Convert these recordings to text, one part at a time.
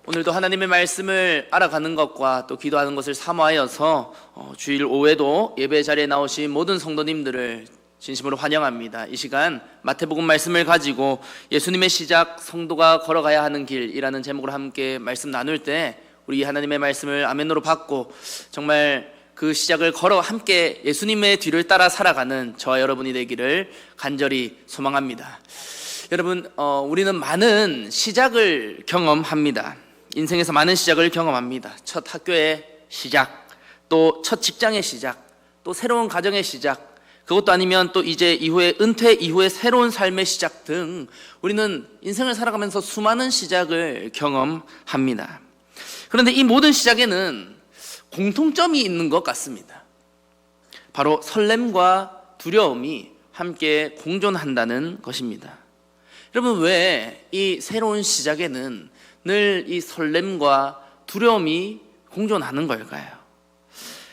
오늘도 하나님의 말씀을 알아가는 것과 또 기도하는 것을 사모하여서 주일 오후에도 예배 자리에 나오신 모든 성도님들을 진심으로 환영합니다. 이 시간 마태복음 말씀을 가지고 예수님의 시작, 성도가 걸어가야 하는 길이라는 제목으로 함께 말씀 나눌 때 우리 하나님의 말씀을 아멘으로 받고 정말 그 시작을 걸어 함께 예수님의 뒤를 따라 살아가는 저와 여러분이 되기를 간절히 소망합니다. 여러분, 우리는 많은 시작을 경험합니다. 인생에서 많은 시작을 경험합니다. 첫 학교의 시작, 또 첫 직장의 시작, 또 새로운 가정의 시작, 그것도 아니면 또 이제 이후에 은퇴 이후에 새로운 삶의 시작 등 우리는 인생을 살아가면서 수많은 시작을 경험합니다. 그런데 이 모든 시작에는 공통점이 있는 것 같습니다. 바로 설렘과 두려움이 함께 공존한다는 것입니다. 여러분, 왜 이 새로운 시작에는 늘 이 설렘과 두려움이 공존하는 걸까요?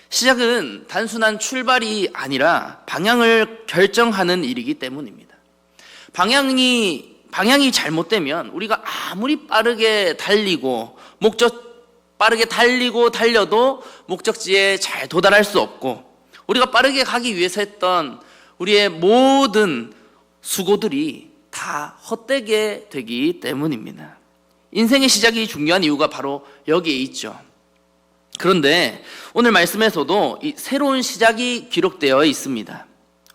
시작은 단순한 출발이 아니라 방향을 결정하는 일이기 때문입니다. 방향이 잘못되면 우리가 아무리 빠르게 달리고 달려도 목적지에 잘 도달할 수 없고, 우리가 빠르게 가기 위해서 했던 우리의 모든 수고들이 다 헛되게 되기 때문입니다. 인생의 시작이 중요한 이유가 바로 여기에 있죠. 그런데 오늘 말씀에서도 이 새로운 시작이 기록되어 있습니다.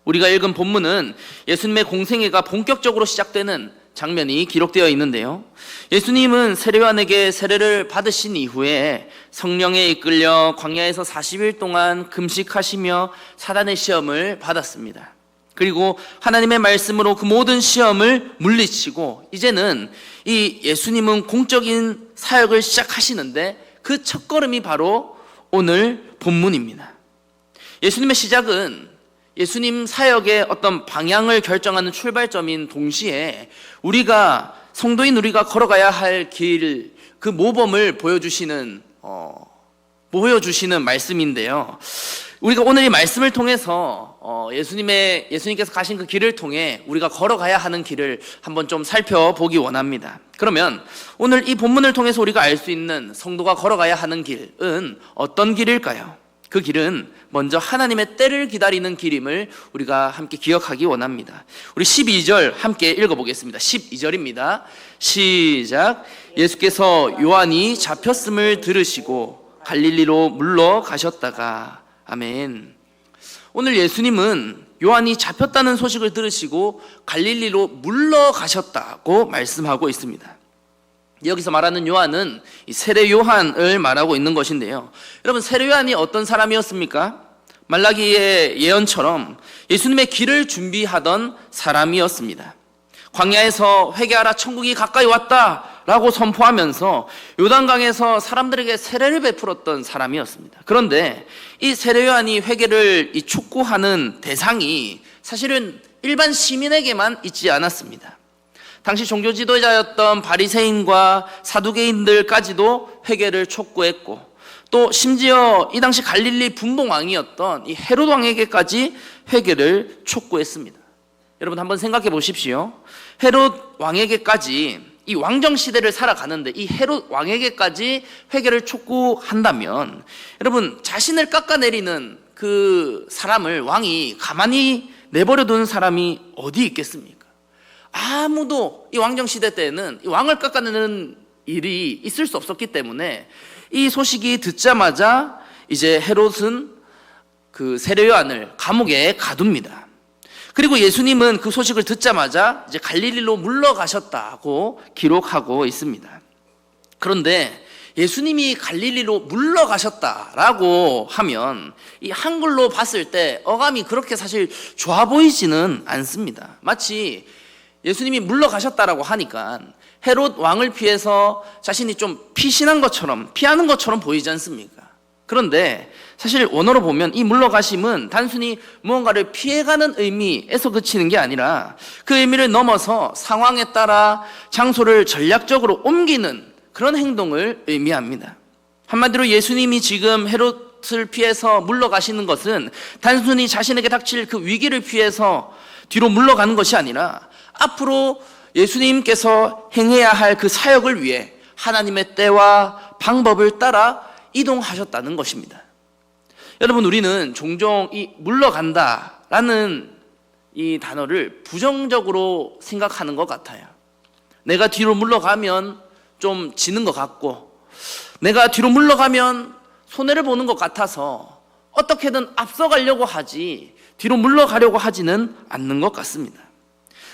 우리가 읽은 본문은 예수님의 공생애가 본격적으로 시작되는 장면이 기록되어 있는데요, 예수님은 세례요한에게 세례를 받으신 이후에 성령에 이끌려 광야에서 40일 동안 금식하시며 사단의 시험을 받았습니다. 그리고 하나님의 말씀으로 그 모든 시험을 물리치고 이제는 이 예수님은 공적인 사역을 시작하시는데 그 첫걸음이 바로 오늘 본문입니다. 예수님의 시작은 예수님 사역의 어떤 방향을 결정하는 출발점인 동시에 성도인 우리가 걸어가야 할 길, 그 모범을 보여주시는 말씀인데요, 우리가 오늘 이 말씀을 통해서 예수님께서 가신 그 길을 통해 우리가 걸어가야 하는 길을 한번 좀 살펴보기 원합니다. 그러면 오늘 이 본문을 통해서 우리가 알 수 있는 성도가 걸어가야 하는 길은 어떤 길일까요? 그 길은 먼저 하나님의 때를 기다리는 길임을 우리가 함께 기억하기 원합니다. 우리 12절 함께 읽어보겠습니다. 12절입니다. 시작. 예수께서 요한이 잡혔음을 들으시고 갈릴리로 물러가셨다가. 아멘. 오늘 예수님은 요한이 잡혔다는 소식을 들으시고 갈릴리로 물러가셨다고 말씀하고 있습니다. 여기서 말하는 요한은 세례 요한을 말하고 있는 것인데요, 여러분, 세례 요한이 어떤 사람이었습니까? 말라기의 예언처럼 예수님의 길을 준비하던 사람이었습니다. 광야에서 회개하라, 천국이 가까이 왔다 라고 선포하면서 요단강에서 사람들에게 세례를 베풀었던 사람이었습니다. 그런데 이 세례 요한이 회개를 촉구하는 대상이 사실은 일반 시민에게만 있지 않았습니다. 당시 종교 지도자였던 바리새인과 사두개인들까지도 회개를 촉구했고, 또 심지어 이 당시 갈릴리 분봉왕이었던 이 헤롯 왕에게까지 회개를 촉구했습니다. 여러분, 한번 생각해 보십시오. 헤롯 왕에게까지, 이 왕정 시대를 살아가는데 이 헤롯 왕에게까지 회개를 촉구한다면, 여러분, 자신을 깎아내리는 그 사람을 왕이 가만히 내버려 두는 사람이 어디 있겠습니까? 아무도 이 왕정 시대 때는 이 왕을 깎아내는 일이 있을 수 없었기 때문에 이 소식이 듣자마자 이제 헤롯은 그 세례 요한을 감옥에 가둡니다. 그리고 예수님은 그 소식을 듣자마자 이제 갈릴리로 물러가셨다고 기록하고 있습니다. 그런데 예수님이 갈릴리로 물러가셨다라고 하면 이 한글로 봤을 때 어감이 그렇게 사실 좋아 보이지는 않습니다. 마치 예수님이 물러가셨다라고 하니까 헤롯 왕을 피해서 자신이 좀 피하는 것처럼 보이지 않습니까? 그런데 사실 원어로 보면 이 물러가심은 단순히 무언가를 피해가는 의미에서 그치는 게 아니라 그 의미를 넘어서 상황에 따라 장소를 전략적으로 옮기는 그런 행동을 의미합니다. 한마디로 예수님이 지금 헤롯을 피해서 물러가시는 것은 단순히 자신에게 닥칠 그 위기를 피해서 뒤로 물러가는 것이 아니라 앞으로 예수님께서 행해야 할 그 사역을 위해 하나님의 때와 방법을 따라 이동하셨다는 것입니다. 여러분, 우리는 종종 이 물러간다라는 이 단어를 부정적으로 생각하는 것 같아요. 내가 뒤로 물러가면 좀 지는 것 같고, 내가 뒤로 물러가면 손해를 보는 것 같아서 어떻게든 앞서가려고 하지 뒤로 물러가려고 하지는 않는 것 같습니다.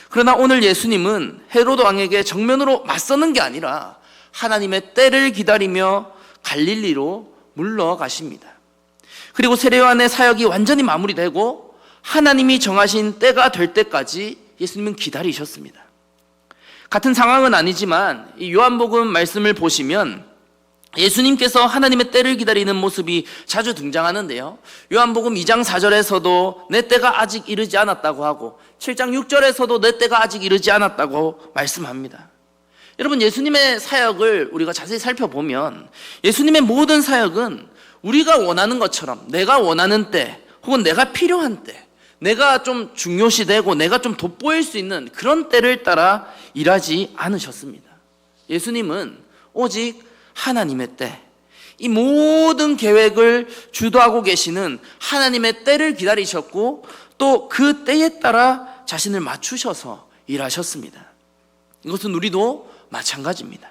그러나 오늘 예수님은 헤로드 왕에게 정면으로 맞서는 게 아니라 하나님의 때를 기다리며 갈릴리로 물러가십니다. 그리고 세례요한의 사역이 완전히 마무리되고 하나님이 정하신 때가 될 때까지 예수님은 기다리셨습니다. 같은 상황은 아니지만 이 요한복음 말씀을 보시면 예수님께서 하나님의 때를 기다리는 모습이 자주 등장하는데요. 요한복음 2장 4절에서도 내 때가 아직 이르지 않았다고 하고 7장 6절에서도 내 때가 아직 이르지 않았다고 말씀합니다. 여러분, 예수님의 사역을 우리가 자세히 살펴보면 예수님의 모든 사역은 우리가 원하는 것처럼 내가 원하는 때 혹은 내가 필요한 때, 내가 좀 중요시되고 내가 좀 돋보일 수 있는 그런 때를 따라 일하지 않으셨습니다. 예수님은 오직 하나님의 때, 이 모든 계획을 주도하고 계시는 하나님의 때를 기다리셨고 또 그 때에 따라 자신을 맞추셔서 일하셨습니다. 이것은 우리도 마찬가지입니다.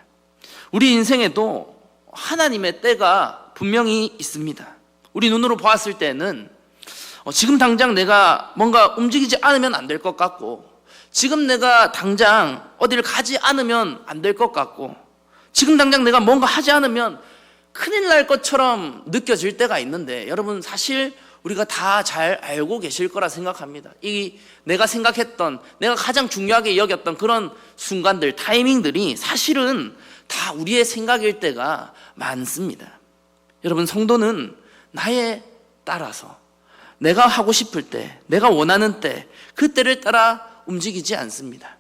우리 인생에도 하나님의 때가 분명히 있습니다. 우리 눈으로 보았을 때는 지금 당장 내가 뭔가 움직이지 않으면 안 될 것 같고, 지금 내가 당장 어디를 가지 않으면 안 될 것 같고, 지금 당장 내가 뭔가 하지 않으면 큰일 날 것처럼 느껴질 때가 있는데, 여러분, 사실 우리가 다 잘 알고 계실 거라 생각합니다. 이 내가 생각했던, 내가 가장 중요하게 여겼던 그런 순간들, 타이밍들이 사실은 다 우리의 생각일 때가 많습니다. 여러분, 성도는 나에 따라서 내가 하고 싶을 때, 내가 원하는 때, 그 때를 따라 움직이지 않습니다.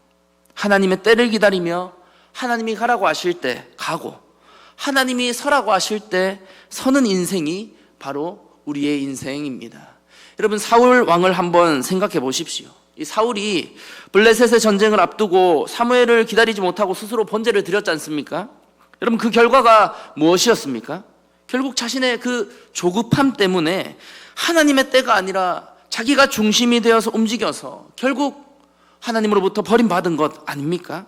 하나님의 때를 기다리며 하나님이 가라고 하실 때 가고, 하나님이 서라고 하실 때 서는 인생이 바로 우리의 인생입니다. 여러분, 사울 왕을 한번 생각해 보십시오. 이 사울이 블레셋의 전쟁을 앞두고 사무엘을 기다리지 못하고 스스로 번제를 드렸지 않습니까? 여러분, 그 결과가 무엇이었습니까? 결국 자신의 그 조급함 때문에 하나님의 때가 아니라 자기가 중심이 되어서 움직여서 결국 하나님으로부터 버림받은 것 아닙니까?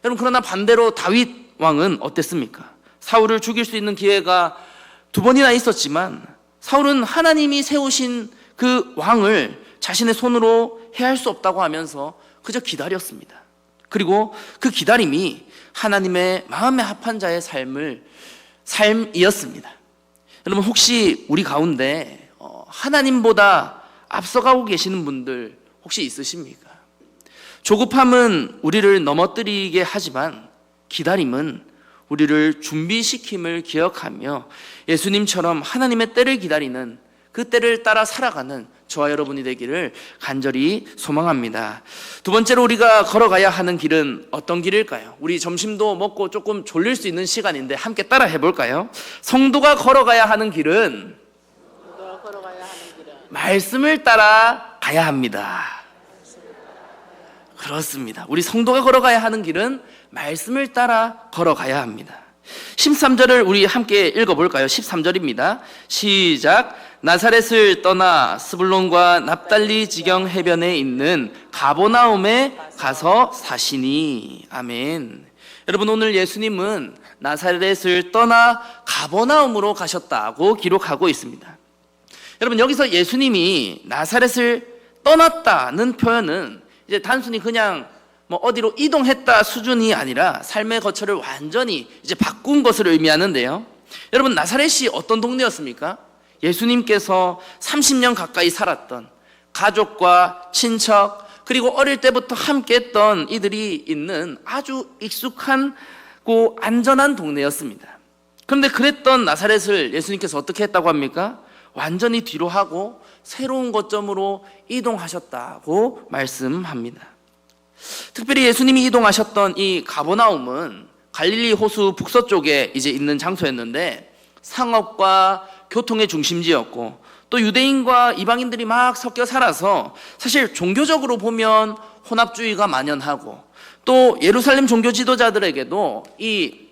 여러분, 그러나 반대로 다윗 왕은 어땠습니까? 사울을 죽일 수 있는 기회가 2번이나 있었지만 사울은 하나님이 세우신 그 왕을 자신의 손으로 해할 수 없다고 하면서 그저 기다렸습니다. 그리고 그 기다림이 하나님의 마음에 합한 자의 삶이었습니다. 여러분, 혹시 우리 가운데 하나님보다 앞서가고 계시는 분들 혹시 있으십니까? 조급함은 우리를 넘어뜨리게 하지만 기다림은 우리를 준비시킴을 기억하며 예수님처럼 하나님의 때를 기다리는, 그 때를 따라 살아가는 저와 여러분이 되기를 간절히 소망합니다. 두 번째로 우리가 걸어가야 하는 길은 어떤 길일까요? 우리 점심도 먹고 조금 졸릴 수 있는 시간인데 함께 따라 해볼까요? 성도가 걸어가야 하는 길은 말씀을 따라 가야 합니다. 그렇습니다. 우리 성도가 걸어가야 하는 길은 말씀을 따라 걸어가야 합니다. 13절을 우리 함께 읽어볼까요? 13절입니다. 시작. 나사렛을 떠나 스불론과 납달리 지경 해변에 있는 가버나움에 가서 사시니. 아멘. 여러분, 오늘 예수님은 나사렛을 떠나 가버나움으로 가셨다고 기록하고 있습니다. 여러분, 여기서 예수님이 나사렛을 떠났다는 표현은 이제 단순히 그냥 어디로 이동했다 수준이 아니라 삶의 거처를 완전히 이제 바꾼 것을 의미하는데요. 여러분, 나사렛이 어떤 동네였습니까? 예수님께서 30년 가까이 살았던 가족과 친척, 그리고 어릴 때부터 함께 했던 이들이 있는 아주 익숙하고 안전한 동네였습니다. 그런데 그랬던 나사렛을 예수님께서 어떻게 했다고 합니까? 완전히 뒤로 하고 새로운 거점으로 이동하셨다고 말씀합니다. 특별히 예수님이 이동하셨던 이 가버나움은 갈릴리 호수 북서쪽에 이제 있는 장소였는데 상업과 교통의 중심지였고 또 유대인과 이방인들이 막 섞여 살아서 사실 종교적으로 보면 혼합주의가 만연하고 또 예루살렘 종교 지도자들에게도 이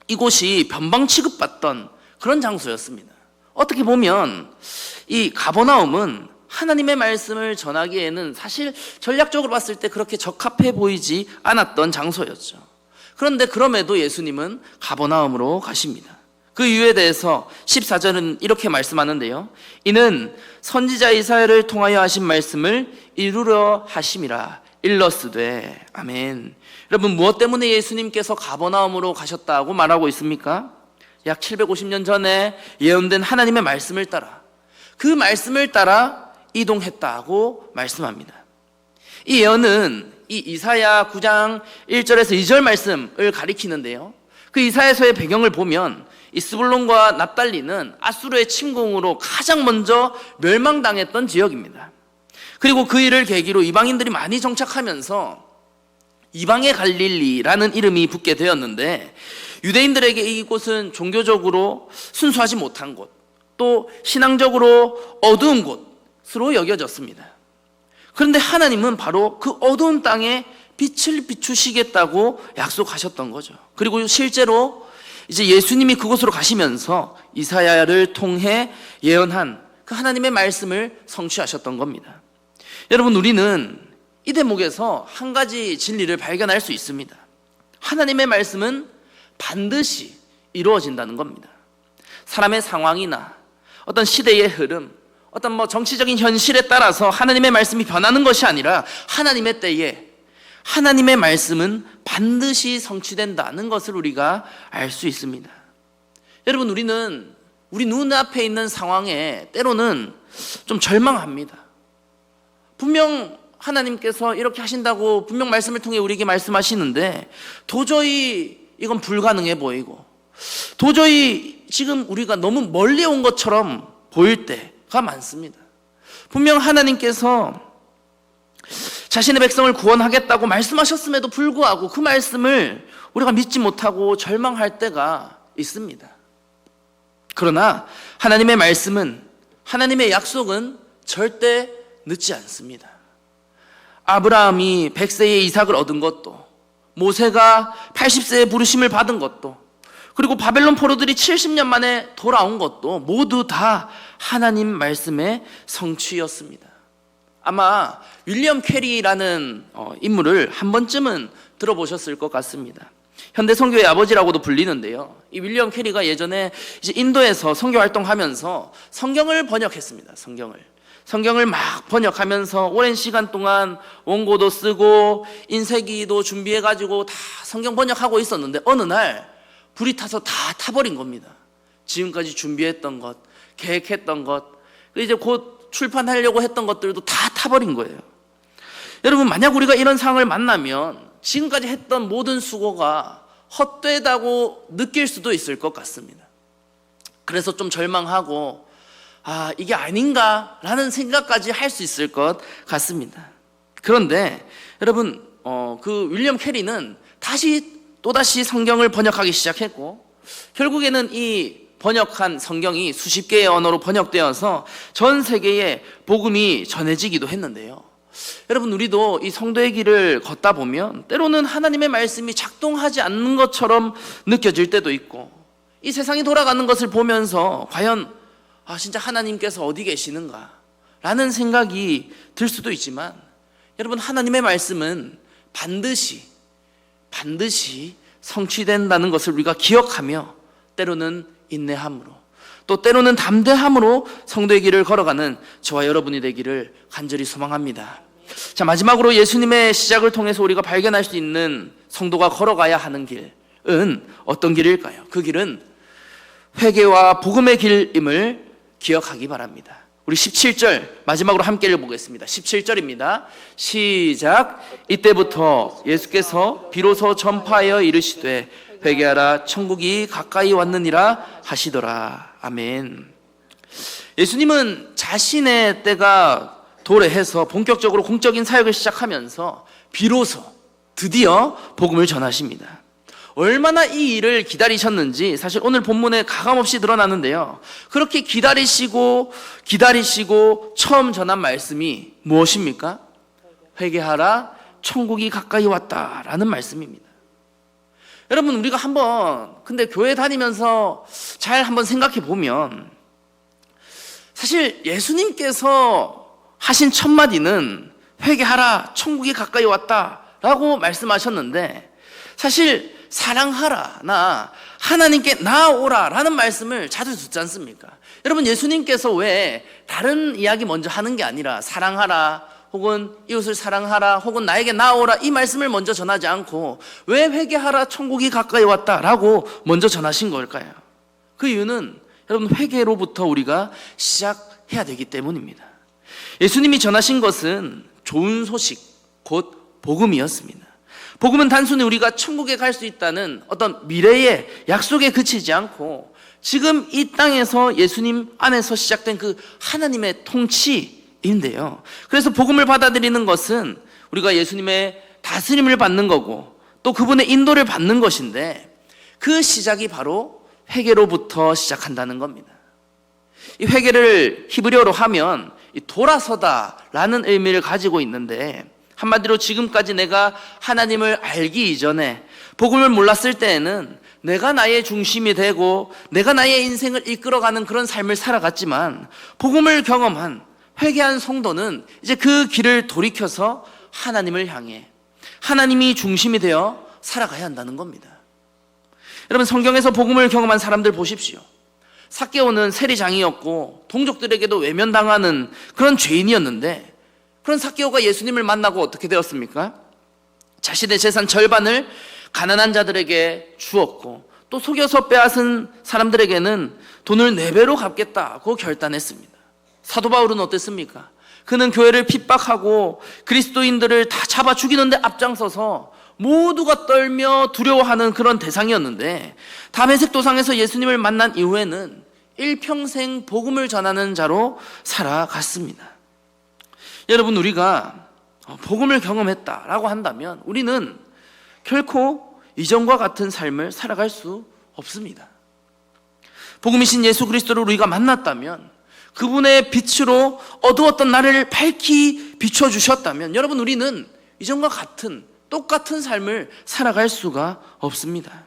이곳이 변방 취급받던 그런 장소였습니다. 어떻게 보면 이 가버나움은 하나님의 말씀을 전하기에는 사실 전략적으로 봤을 때 그렇게 적합해 보이지 않았던 장소였죠. 그런데 그럼에도 예수님은 가버나움으로 가십니다. 그 이유에 대해서 14절은 이렇게 말씀하는데요. 이는 선지자 이사야를 통하여 하신 말씀을 이루려 하심이라. 일러스되. 아멘. 여러분, 무엇 때문에 예수님께서 가버나움으로 가셨다고 말하고 있습니까? 약 750년 전에 예언된 하나님의 말씀을 따라, 그 말씀을 따라 이동했다고 말씀합니다. 이 예언은 이 이사야 9장 1절에서 2절 말씀을 가리키는데요. 그 이사야서의 배경을 보면 이 스불론과 납달리는 아수르의 침공으로 가장 먼저 멸망당했던 지역입니다. 그리고 그 일을 계기로 이방인들이 많이 정착하면서 이방의 갈릴리라는 이름이 붙게 되었는데, 유대인들에게 이곳은 종교적으로 순수하지 못한 곳, 또 신앙적으로 어두운 곳으로 여겨졌습니다. 그런데 하나님은 바로 그 어두운 땅에 빛을 비추시겠다고 약속하셨던 거죠. 그리고 실제로 이제 예수님이 그곳으로 가시면서 이사야를 통해 예언한 그 하나님의 말씀을 성취하셨던 겁니다. 여러분, 우리는 이 대목에서 한 가지 진리를 발견할 수 있습니다. 하나님의 말씀은 반드시 이루어진다는 겁니다. 사람의 상황이나 어떤 시대의 흐름, 어떤 정치적인 현실에 따라서 하나님의 말씀이 변하는 것이 아니라 하나님의 때에 하나님의 말씀은 반드시 성취된다는 것을 우리가 알 수 있습니다. 여러분, 우리는 우리 눈앞에 있는 상황에 때로는 좀 절망합니다. 분명 하나님께서 이렇게 하신다고 분명 말씀을 통해 우리에게 말씀하시는데 도저히 이건 불가능해 보이고, 도저히 지금 우리가 너무 멀리 온 것처럼 보일 때가 많습니다. 분명 하나님께서 자신의 백성을 구원하겠다고 말씀하셨음에도 불구하고 그 말씀을 우리가 믿지 못하고 절망할 때가 있습니다. 그러나 하나님의 말씀은, 하나님의 약속은 절대 늦지 않습니다. 아브라함이 100세에 이삭을 얻은 것도, 모세가 80세에 부르심을 받은 것도, 그리고 바벨론 포로들이 70년 만에 돌아온 것도 모두 다 하나님 말씀의 성취였습니다. 아마 윌리엄 캐리라는 인물을 한 번쯤은 들어보셨을 것 같습니다. 현대 선교의 아버지라고도 불리는데요. 이 윌리엄 캐리가 예전에 이제 인도에서 선교 활동하면서 성경을 번역했습니다. 성경을 막 번역하면서 오랜 시간 동안 원고도 쓰고 인쇄기도 준비해가지고 다 성경 번역하고 있었는데, 어느 날 불이 타서 다 타버린 겁니다. 지금까지 준비했던 것, 계획했던 것, 이제 곧 출판하려고 했던 것들도 다 타버린 거예요. 여러분, 만약 우리가 이런 상황을 만나면 지금까지 했던 모든 수고가 헛되다고 느낄 수도 있을 것 같습니다. 그래서 좀 절망하고, 이게 아닌가라는 생각까지 할 수 있을 것 같습니다. 그런데 여러분, 그 윌리엄 캐리는 또다시 성경을 번역하기 시작했고, 결국에는 이 번역한 성경이 수십 개의 언어로 번역되어서 전 세계에 복음이 전해지기도 했는데요. 여러분, 우리도 이 성도의 길을 걷다 보면 때로는 하나님의 말씀이 작동하지 않는 것처럼 느껴질 때도 있고, 이 세상이 돌아가는 것을 보면서 과연 진짜 하나님께서 어디 계시는가 라는 생각이 들 수도 있지만, 여러분, 하나님의 말씀은 반드시 성취된다는 것을 우리가 기억하며 때로는 인내함으로, 또 때로는 담대함으로 성도의 길을 걸어가는 저와 여러분이 되기를 간절히 소망합니다. 자, 마지막으로 예수님의 시작을 통해서 우리가 발견할 수 있는 성도가 걸어가야 하는 길은 어떤 길일까요? 그 길은 회개와 복음의 길임을 기억하기 바랍니다. 우리 17절 마지막으로 함께 읽어보겠습니다. 17절입니다. 시작. 이때부터 예수께서 비로소 전파하여 이르시되 회개하라, 천국이 가까이 왔느니라 하시더라. 아멘. 예수님은 자신의 때가 도래해서 본격적으로 공적인 사역을 시작하면서 비로소 드디어 복음을 전하십니다. 얼마나 이 일을 기다리셨는지 사실 오늘 본문에 가감없이 드러나는데요. 그렇게 기다리시고 처음 전한 말씀이 무엇입니까? 회개하라, 천국이 가까이 왔다라는 말씀입니다. 여러분, 우리가 한번 근데 교회 다니면서 잘 한번 생각해 보면 사실 예수님께서 하신 첫 마디는 회개하라, 천국이 가까이 왔다 라고 말씀하셨는데, 사실 사랑하라나 하나님께 나아오라 라는 말씀을 자주 듣지 않습니까? 여러분, 예수님께서 왜 다른 이야기 먼저 하는 게 아니라 사랑하라 혹은 이웃을 사랑하라 혹은 나에게 나아오라 이 말씀을 먼저 전하지 않고 왜 회개하라, 천국이 가까이 왔다 라고 먼저 전하신 걸까요? 그 이유는 여러분, 회개로부터 우리가 시작해야 되기 때문입니다. 예수님이 전하신 것은 좋은 소식, 곧 복음이었습니다. 복음은 단순히 우리가 천국에 갈 수 있다는 어떤 미래의 약속에 그치지 않고 지금 이 땅에서 예수님 안에서 시작된 그 하나님의 통치인데요. 그래서 복음을 받아들이는 것은 우리가 예수님의 다스림을 받는 거고 또 그분의 인도를 받는 것인데, 그 시작이 바로 회개로부터 시작한다는 겁니다. 이 회개를 히브리어로 하면 돌아서다라는 의미를 가지고 있는데, 한마디로 지금까지 내가 하나님을 알기 이전에 복음을 몰랐을 때에는 내가 나의 중심이 되고 내가 나의 인생을 이끌어가는 그런 삶을 살아갔지만, 복음을 경험한 회개한 성도는 이제 그 길을 돌이켜서 하나님을 향해 하나님이 중심이 되어 살아가야 한다는 겁니다. 여러분, 성경에서 복음을 경험한 사람들 보십시오. 삭개오는 세리장이었고 동족들에게도 외면당하는 그런 죄인이었는데, 그런 삭개오가 예수님을 만나고 어떻게 되었습니까? 자신의 재산 절반을 가난한 자들에게 주었고 또 속여서 빼앗은 사람들에게는 돈을 4배로 갚겠다고 결단했습니다. 사도 바울은 어땠습니까? 그는 교회를 핍박하고 그리스도인들을 다 잡아 죽이는데 앞장서서 모두가 떨며 두려워하는 그런 대상이었는데, 다메섹 도상에서 예수님을 만난 이후에는 일평생 복음을 전하는 자로 살아갔습니다. 여러분, 우리가 복음을 경험했다라고 한다면 우리는 결코 이전과 같은 삶을 살아갈 수 없습니다. 복음이신 예수 그리스도를 우리가 만났다면, 그분의 빛으로 어두웠던 나를 밝히 비춰주셨다면, 여러분, 우리는 이전과 같은 똑같은 삶을 살아갈 수가 없습니다.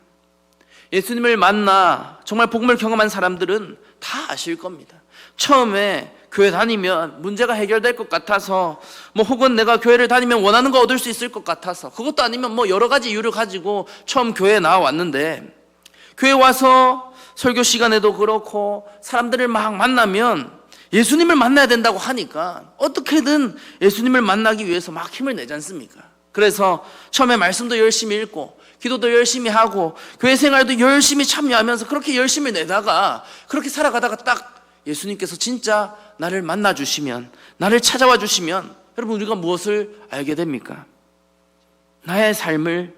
예수님을 만나 정말 복음을 경험한 사람들은 다 아실 겁니다. 처음에 교회 다니면 문제가 해결될 것 같아서, 혹은 내가 교회를 다니면 원하는 거 얻을 수 있을 것 같아서, 그것도 아니면 여러 가지 이유를 가지고 처음 교회에 나와왔는데, 교회 와서 설교 시간에도 그렇고 사람들을 막 만나면 예수님을 만나야 된다고 하니까 어떻게든 예수님을 만나기 위해서 막 힘을 내지 않습니까? 그래서 처음에 말씀도 열심히 읽고 기도도 열심히 하고 교회 생활도 열심히 참여하면서 그렇게 열심히 내다가, 그렇게 살아가다가 딱 예수님께서 진짜 나를 만나 주시면, 나를 찾아와 주시면, 여러분, 우리가 무엇을 알게 됩니까? 나의 삶을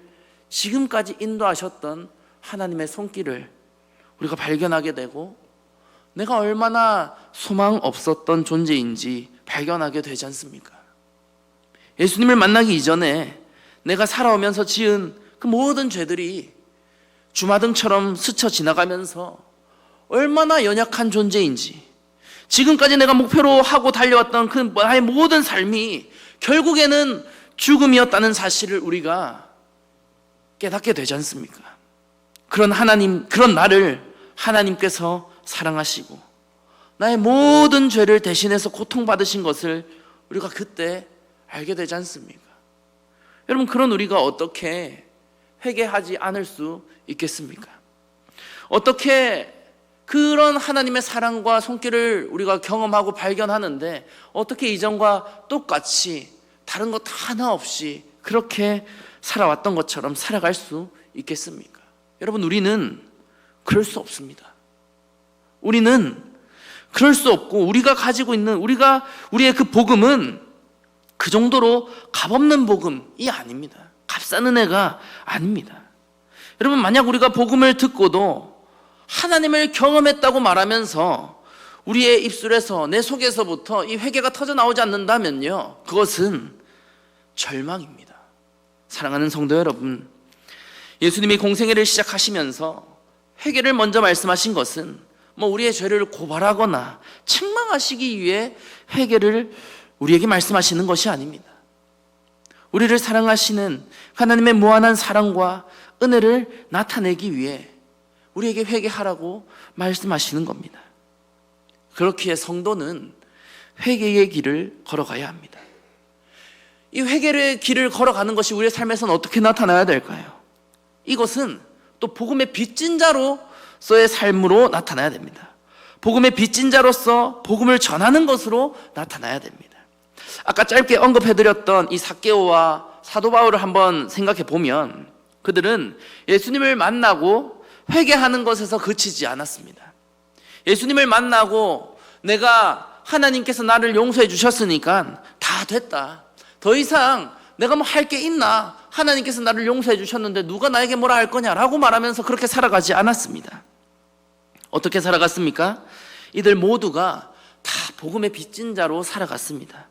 지금까지 인도하셨던 하나님의 손길을 우리가 발견하게 되고, 내가 얼마나 소망 없었던 존재인지 발견하게 되지 않습니까? 예수님을 만나기 이전에 내가 살아오면서 지은 그 모든 죄들이 주마등처럼 스쳐 지나가면서 얼마나 연약한 존재인지, 지금까지 내가 목표로 하고 달려왔던 그 나의 모든 삶이 결국에는 죽음이었다는 사실을 우리가 깨닫게 되지 않습니까? 그런 하나님, 그런 나를 하나님께서 사랑하시고 나의 모든 죄를 대신해서 고통받으신 것을 우리가 그때 알게 되지 않습니까? 여러분, 그런 우리가 어떻게 회개하지 않을 수 있겠습니까? 어떻게 그런 하나님의 사랑과 손길을 우리가 경험하고 발견하는데 어떻게 이전과 똑같이 다른 것 하나 없이 그렇게 살아왔던 것처럼 살아갈 수 있겠습니까? 여러분, 우리는 그럴 수 없습니다. 우리는 그럴 수 없고, 우리가 가지고 있는 우리의 그 복음은 그 정도로 값없는 복음이 아닙니다. 값싼 은혜가 아닙니다. 여러분, 만약 우리가 복음을 듣고도 하나님을 경험했다고 말하면서 우리의 입술에서, 내 속에서부터 이 회개가 터져 나오지 않는다면요, 그것은 절망입니다. 사랑하는 성도 여러분, 예수님이 공생애를 시작하시면서 회개를 먼저 말씀하신 것은 우리의 죄를 고발하거나 책망하시기 위해 회개를 우리에게 말씀하시는 것이 아닙니다. 우리를 사랑하시는 하나님의 무한한 사랑과 은혜를 나타내기 위해 우리에게 회개하라고 말씀하시는 겁니다. 그렇기에 성도는 회개의 길을 걸어가야 합니다. 이 회개의 길을 걸어가는 것이 우리의 삶에서는 어떻게 나타나야 될까요? 이것은 또 복음의 빚진 자로서의 삶으로 나타나야 됩니다. 복음의 빚진 자로서 복음을 전하는 것으로 나타나야 됩니다. 아까 짧게 언급해드렸던 이 삭개오와 사도 바울을 한번 생각해 보면 그들은 예수님을 만나고 회개하는 것에서 그치지 않았습니다. 예수님을 만나고 내가 하나님께서 나를 용서해 주셨으니까 다 됐다. 더 이상 내가 뭐 할 게 있나? 하나님께서 나를 용서해 주셨는데 누가 나에게 뭐라 할 거냐라고 말하면서 그렇게 살아가지 않았습니다. 어떻게 살아갔습니까? 이들 모두가 다 복음의 빚진 자로 살아갔습니다.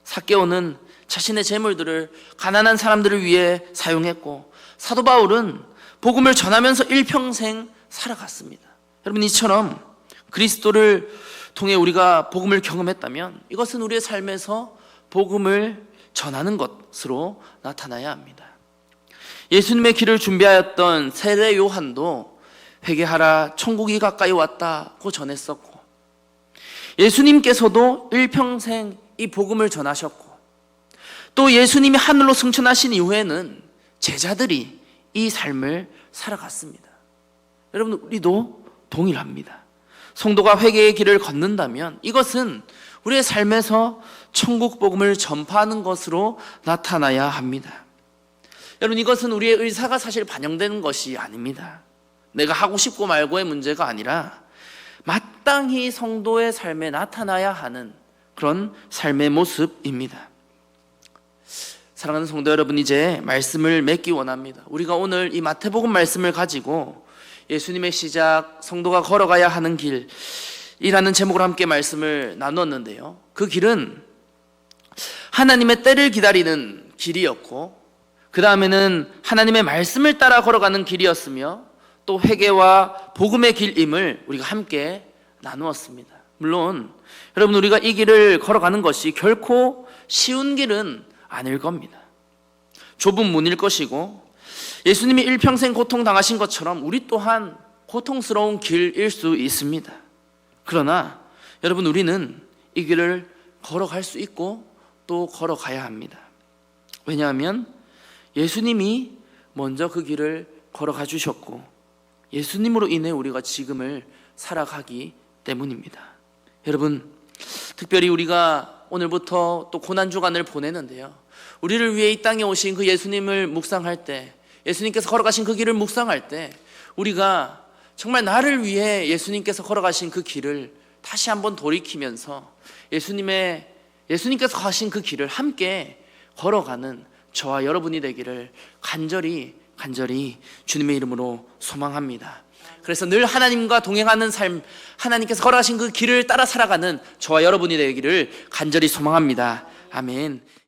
삭개오는 자신의 재물들을 가난한 사람들을 위해 사용했고 사도 바울은 복음을 전하면서 일평생 살아갔습니다. 여러분, 이처럼 그리스도를 통해 우리가 복음을 경험했다면 이것은 우리의 삶에서 복음을 전하는 것으로 나타나야 합니다. 예수님의 길을 준비하였던 세례 요한도 회개하라 천국이 가까이 왔다고 전했었고 예수님께서도 일평생 이 복음을 전하셨고 또 예수님이 하늘로 승천하신 이후에는 제자들이 이 삶을 살아갔습니다. 여러분, 우리도 동일합니다. 성도가 회개의 길을 걷는다면 이것은 우리의 삶에서 천국 복음을 전파하는 것으로 나타나야 합니다. 여러분, 이것은 우리의 의사가 사실 반영되는 것이 아닙니다. 내가 하고 싶고 말고의 문제가 아니라 마땅히 성도의 삶에 나타나야 하는 그런 삶의 모습입니다. 사랑하는 성도 여러분, 이제 말씀을 맺기 원합니다. 우리가 오늘 이 마태복음 말씀을 가지고 예수님의 시작, 성도가 걸어가야 하는 길이라는 제목으로 함께 말씀을 나눴는데요. 그 길은 하나님의 때를 기다리는 길이었고 그 다음에는 하나님의 말씀을 따라 걸어가는 길이었으며 또 회개와 복음의 길임을 우리가 함께 나누었습니다. 물론 여러분, 우리가 이 길을 걸어가는 것이 결코 쉬운 길은 아닐 겁니다. 좁은 문일 것이고 예수님이 일평생 고통당하신 것처럼 우리 또한 고통스러운 길일 수 있습니다. 그러나 여러분, 우리는 이 길을 걸어갈 수 있고 또 걸어가야 합니다. 왜냐하면 예수님이 먼저 그 길을 걸어가 주셨고 예수님으로 인해 우리가 지금을 살아가기 때문입니다. 여러분, 특별히 우리가 오늘부터 또 고난주간을 보내는데요, 우리를 위해 이 땅에 오신 그 예수님을 묵상할 때, 예수님께서 걸어가신 그 길을 묵상할 때 우리가 정말 나를 위해 예수님께서 걸어가신 그 길을 다시 한번 돌이키면서 예수님께서 가신 그 길을 함께 걸어가는 저와 여러분이 되기를 간절히 주님의 이름으로 소망합니다. 그래서 늘 하나님과 동행하는 삶, 하나님께서 걸어가신 그 길을 따라 살아가는 저와 여러분이 되기를 간절히 소망합니다. 아멘.